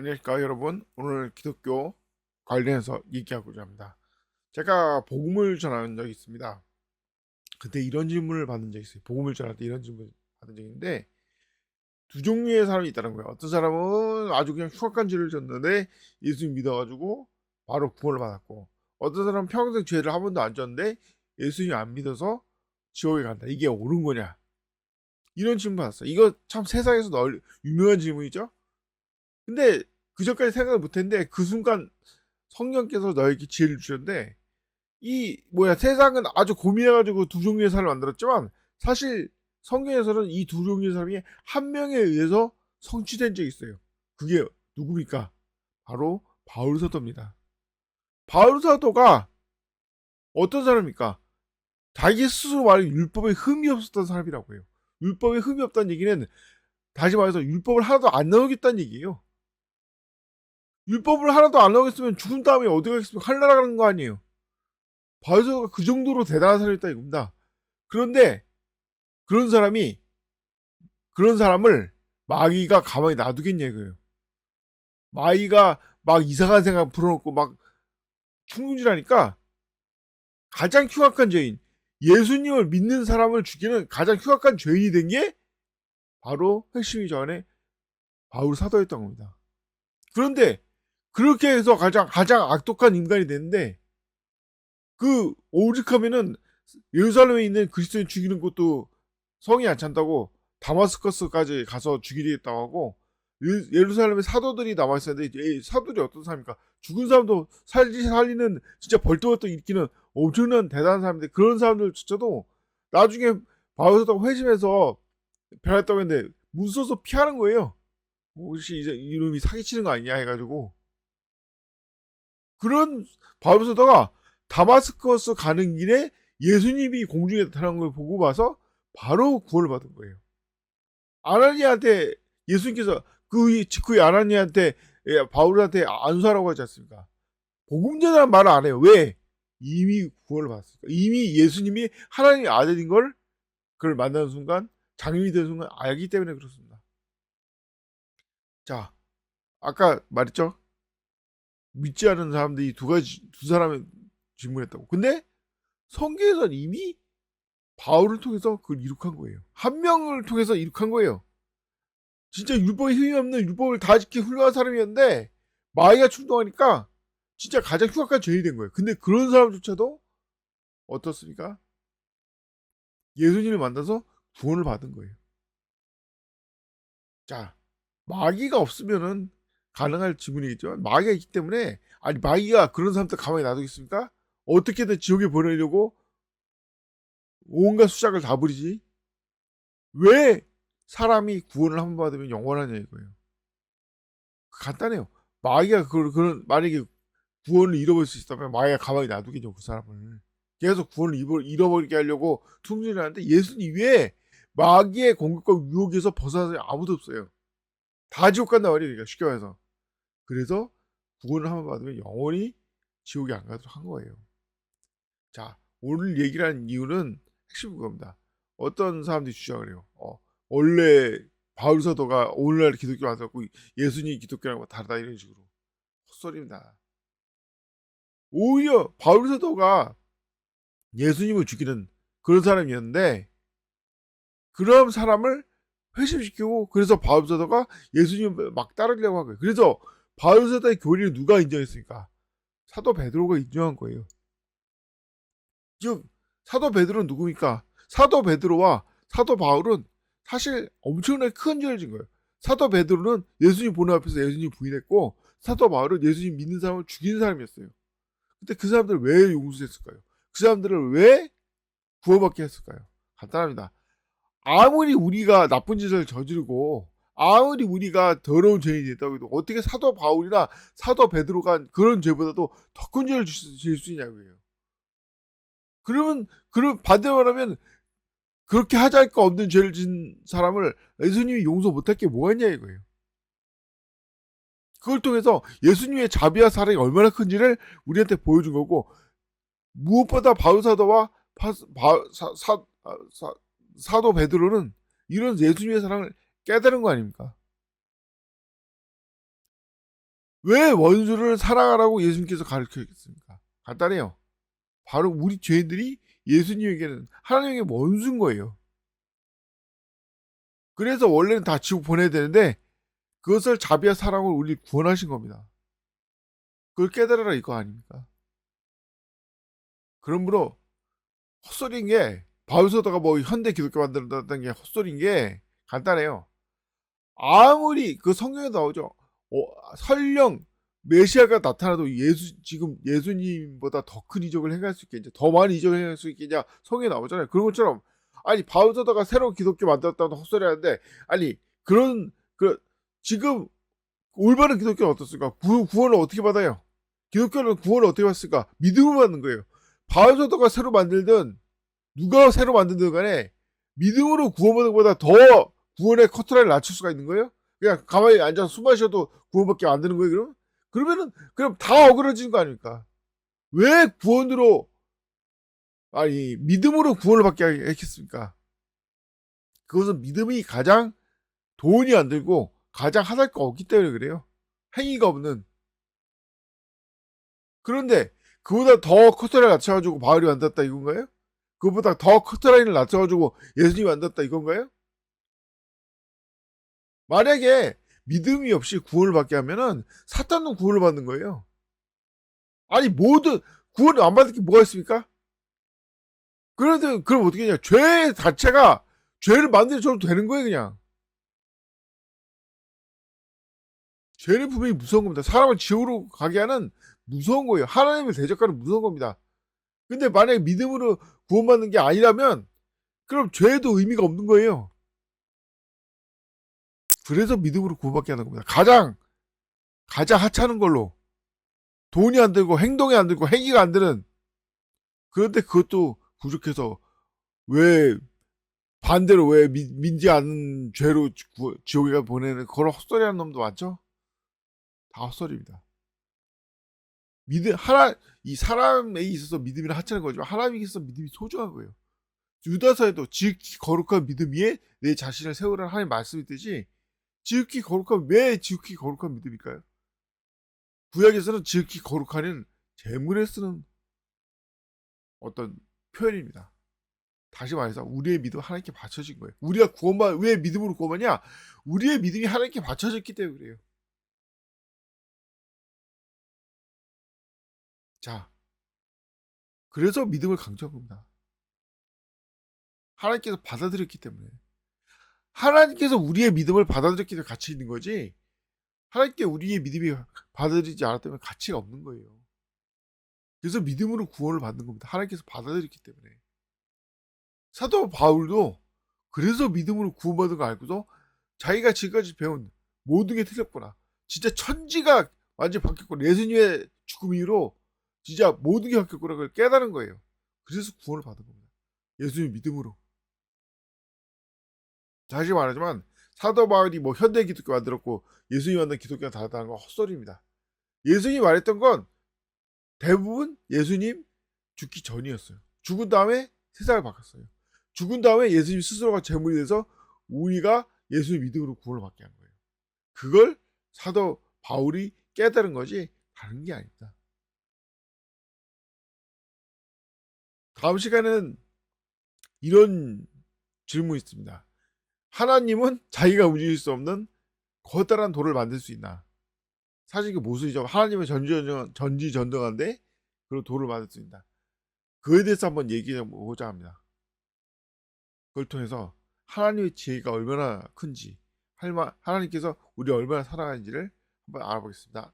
안녕하십니까 여러분. 오늘 기독교 관련해서 얘기하고자 합니다. 제가 복음을 전한 적이 있습니다. 그때 이런 질문을 받은 적이 있어요. 복음을 전할 때 이런 질문을 받은 적이 있는데, 두 종류의 사람이 있다는 거예요. 어떤 사람은 아주 그냥 흉악한 죄를 졌는데 예수 믿어가지고 바로 구원을 받았고, 어떤 사람은 평생 죄를 한 번도 안 졌는데 예수님 안 믿어서 지옥에 간다. 이게 옳은 거냐, 이런 질문 받았어요. 이거 참 세상에서 유명한 질문이죠. 근데 그전까지 생각을 못했는데 그 순간 성령께서 너에게 지혜를 주셨는데, 이 뭐야, 세상은 아주 고민해가지고 두 종류의 사람을 만들었지만 사실 성경에서는 이 두 종류의 사람이 한 명에 의해서 성취된 적이 있어요. 그게 누굽니까? 바로 바울 사도입니다. 바울 사도가 어떤 사람입니까? 자기 스스로 말해 율법에 흠이 없었던 사람이라고 해요. 율법에 흠이 없다는 얘기는 다시 말해서 율법을 하나도 안 나오겠다는 얘기예요. 율법을 하나도 안 나오겠으면 죽은 다음에 어디 가겠습니까? 하늘나라 가는 거 아니에요. 바울사가 그 정도로 대단한 사람이었다 이겁니다. 그런데 그런 사람이 그런 사람을 마귀가 가만히 놔두겠냐 이거예요. 마귀가 막 이상한 생각 풀어놓고 막 충동질하니까 가장 흉악한 죄인, 예수님을 믿는 사람을 죽이는 가장 흉악한 죄인이 된 게 바로 핵심이죠 안에 바울 사도였던 겁니다. 그런데 그렇게 해서 가장 악독한 인간이 됐는데, 그 오죽하면은 예루살렘에 있는 그리스도인 죽이는 것도 성이 안 찬다고 다마스커스까지 가서 죽이겠다고 하고, 예루살렘에 사도들이 남아있었는데, 사도들이 어떤 사람입니까? 죽은 사람도 살리는 진짜 벌떡벌떡 일으키는 엄청난 대단한 사람인데, 그런 사람들조차도 나중에 바울사도가 회심해서 변했다고 했는데 무서워서 피하는 거예요. 혹시 이제 이놈이 사기치는 거 아니냐 해가지고. 그런 바울사도가 다마스커스 가는 길에 예수님이 공중에 나타난 걸 보고 봐서 바로 구원을 받은 거예요. 아나니아한테 예수님께서 그 직후에 아나니아한테 바울한테 안수하라고 하지 않습니까? 복음 전하는 말을 안 해요. 왜? 이미 구원을 받았으니까. 이미 예수님이 하나님의 아들인 걸 그걸 만나는 순간, 장님이 되는 순간 알기 때문에 그렇습니다. 자, 아까 말했죠? 믿지 않는 사람들이 두 사람을 질문했다고. 근데 성경에서는 이미 바울을 통해서 그걸 이룩한 거예요. 한 명을 통해서 이룩한 거예요. 진짜 율법에 힘이 없는, 율법을 다 지키 훌륭한 사람이었는데 마귀가 충동하니까 진짜 가장 흉악한 죄인이 된 거예요. 근데 그런 사람조차도 어떻습니까? 예수님을 만나서 구원을 받은 거예요. 자, 마귀가 없으면은 가능할 질문이겠죠. 마귀가 있기 때문에, 아니 마귀가 그런 사람들 가만히 놔두겠습니까? 어떻게든 지옥에 보내려고 온갖 수작을 다 부리지. 왜 사람이 구원을 한 번 받으면 영원하냐 이거예요. 간단해요. 마귀가 만약에 구원을 잃어버릴 수 있다면 마귀가 가만히 놔두겠죠 그 사람을. 계속 구원을 잃어버리게 하려고 퉁질을 하는데, 예수님 외에 마귀의 공격과 유혹에서 벗어나서 아무도 없어요. 다 지옥 간단 말이에요. 그러니까 쉽게 말해서. 그래서 구원을 한 번 받으면 영원히 지옥에 안 가도록 한 거예요. 자, 오늘 얘기를 하는 이유는 핵심 그겁니다. 어떤 사람들이 주장을 해요. 원래 바울 사도가 오늘날 기독교 와서고 예수님이 기독교랑 다르다 이런 식으로. 헛소리입니다. 오히려 바울 사도가 예수님을 죽이는 그런 사람이었는데, 그런 사람을 회심시키고, 그래서 바울 사도가 예수님을 막 따르려고 한 거예요. 그래서 바울 사도의 교리를 누가 인정했습니까? 사도 베드로가 인정한 거예요. 즉 사도 베드로는 누굽니까? 사도 베드로와 사도 바울은 사실 엄청나게 큰 죄를 진 거예요. 사도 베드로는 예수님 보는 앞에서 예수님 부인했고, 사도 바울은 예수님 믿는 사람을 죽이는 사람이었어요. 근데 그 사람들을 왜 용서했을까요? 그 사람들을 왜 구원받게 했을까요? 간단합니다. 아무리 우리가 나쁜 짓을 저지르고 아무리 우리가 더러운 죄인이 됐다고 해도 어떻게 사도 바울이나 사도 베드로가 그런 죄보다도 더 큰 죄를 질 수 있냐고요. 그러면 반대로 말하면 그렇게 하자 할 거 없는 죄를 진 사람을 예수님이 용서 못할 게 뭐가 있냐 이거예요. 그걸 통해서 예수님의 자비와 사랑이 얼마나 큰지를 우리한테 보여준 거고, 무엇보다 바울 사도와 사도 베드로는 이런 예수님의 사랑을 깨달은 거 아닙니까? 왜 원수를 사랑하라고 예수님께서 가르쳐주셨습니까? 간단해요. 바로 우리 죄인들이 예수님에게는 하나님에게 원수인 거예요. 그래서 원래는 다 지옥 보내야 되는데 그것을 자비와 사랑으로 우리 구원하신 겁니다. 그걸 깨달으라 이거 아닙니까? 그러므로 헛소리인 게 바울서다가 뭐 현대 기독교 만들었다는 게 헛소리인 게 간단해요. 아무리 그 성경에 나오죠. 설령 메시아가 나타나도 지금 예수님보다 더 큰 이적을 행할 수 있겠냐, 더 많은 이적을 행할 수 있겠냐, 성경에 나오잖아요. 그런 것처럼 아니 바울서다가 새로운 기독교 만들었다고 헛소리 하는데 아니 지금 올바른 기독교는 어떻습니까? 구원을 어떻게 받아요? 기독교는 구원을 어떻게 받습니까? 믿음을 받는 거예요. 바울서다가 새로 만들든 누가 새로 만들든 간에 믿음으로 구원받는 것보다 더 구원의 커트라인을 낮출 수가 있는 거예요? 그냥 가만히 앉아서 숨 마셔도 구원받게 만드는 거예요, 그럼? 그럼 다 어그러지는 거 아닙니까? 왜 믿음으로 구원을 받게 했겠습니까? 그것은 믿음이 가장 돈이 안 들고 가장 하달 거 없기 때문에 그래요. 행위가 없는. 그런데 그보다 더 커트라인을 낮춰가지고 바울이 만들었다 이건가요? 그보다 더 커트라인을 낮춰가지고 예수님이 만들었다 이건가요? 만약에 믿음이 없이 구원을 받게 하면은 사탄은 구원을 받는 거예요. 아니 모든 구원을 안 받을 게 뭐가 있습니까? 그런데 그럼 어떻게 되냐? 죄 자체가 죄를 만들어줘도 되는 거예요, 그냥. 죄는 분명히 무서운 겁니다. 사람을 지옥으로 가게 하는 무서운 거예요. 하나님을 대적하는 무서운 겁니다. 근데 만약에 믿음으로 구원받는 게 아니라면 그럼 죄도 의미가 없는 거예요. 그래서 믿음으로 구원받게 하는 겁니다. 가장 하찮은 걸로 돈이 안 들고 행동이 안 들고 행위가 안 되는 그런데 그것도 부족해서 왜 반대로 왜 민지 않은 죄로 지옥에 가 보내는 그런 헛소리하는 놈도 많죠? 다 헛소리입니다. 이 사람에 있어서 믿음이란 하찮은 거지만 하나님에 있어서 믿음이 소중한 거예요. 유다서에도 지극히 거룩한 믿음 위에 내 자신을 세우라는 하나님 말씀이 있듯이 왜 지극히 거룩한 믿음일까요? 구약에서는 지극히 거룩하는 재물에 쓰는 어떤 표현입니다. 다시 말해서 우리의 믿음 하나님께 바쳐진 거예요. 우리가 왜 믿음으로 구원받냐? 우리의 믿음이 하나님께 바쳐졌기 때문에 그래요. 자, 그래서 믿음을 강조한 겁니다. 하나님께서 받아들였기 때문에. 하나님께서 우리의 믿음을 받아들였기 때문에 가치 있는 거지. 하나님께 우리의 믿음이 받아들이지 않았다면 가치가 없는 거예요. 그래서 믿음으로 구원을 받는 겁니다. 하나님께서 받아들였기 때문에. 사도 바울도 그래서 믿음으로 구원받은 거 알고도 자기가 지금까지 배운 모든 게 틀렸구나. 진짜 천지가 완전히 바뀌었고 예수님의 죽음 이후로 진짜 모든 게 바뀌었구나 그걸 깨달은 거예요. 그래서 구원을 받은 겁니다. 예수님 믿음으로. 다시 말하지만 사도 바울이 뭐 현대 기독교 만들었고 예수님이 만든 기독교가 다르다는 건 헛소리입니다. 예수님이 말했던 건 대부분 예수님 죽기 전이었어요. 죽은 다음에 세상을 바꿨어요. 죽은 다음에 예수님 스스로가 제물이 돼서 우리가 예수의 믿음으로 구원을 받게 한 거예요. 그걸 사도 바울이 깨달은 거지 다른 게 아닙니다. 다음 시간에는 이런 질문이 있습니다. 하나님은 자기가 움직일 수 없는 커다란 돌을 만들 수 있나? 사실 그 모순이죠. 하나님은 전지전능한데 그런 돌을 만들 수 있다. 그에 대해서 한번 얘기해보고자 합니다. 그걸 통해서 하나님의 지혜가 얼마나 큰지, 하나님께서 우리 얼마나 사랑하는지를 한번 알아보겠습니다.